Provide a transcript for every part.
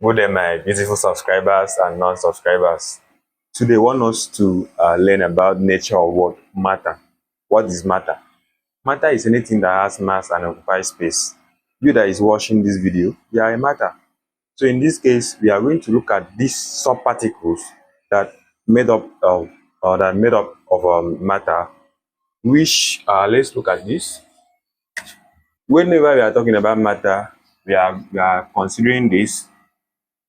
Good day, my beautiful subscribers and non-subscribers. Today, I want us to learn about nature of what matter. What is matter? Matter is anything that has mass and occupies space. You that is watching this video, you are a matter. So in this case, we are going to look at these subparticles that made up of matter. Which let's look at this. Whenever we are talking about matter, we are considering this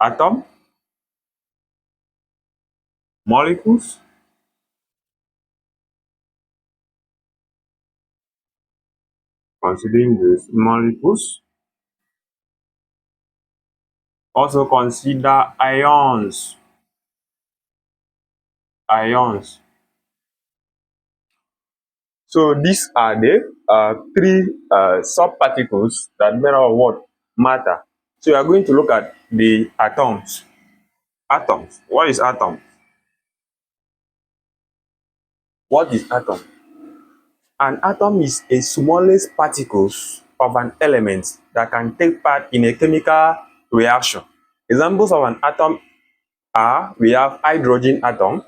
atom, molecules, considering these molecules. Also consider ions. Ions. So these are the three subparticles that made up of what? Matter. So we are going to look at the atoms. Atoms. What is atom? What is atom? An atom is a smallest particles of an element that can take part in a chemical reaction. Examples of an atom are, we have hydrogen atom.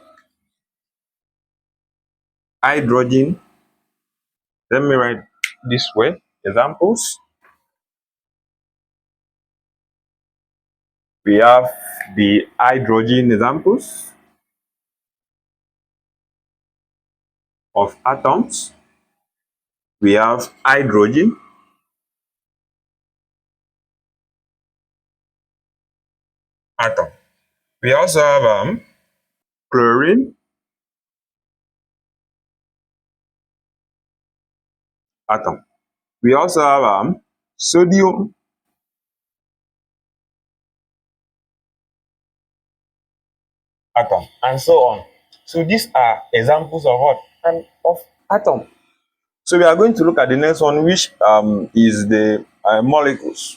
Hydrogen, let me write this way. Examples, we have the hydrogen examples of atoms. We have hydrogen, atom. We also have chlorine, atom. We also have sodium, atom, and so on. So these are examples of what? And of atom. So we are going to look at the next one, which is the molecules.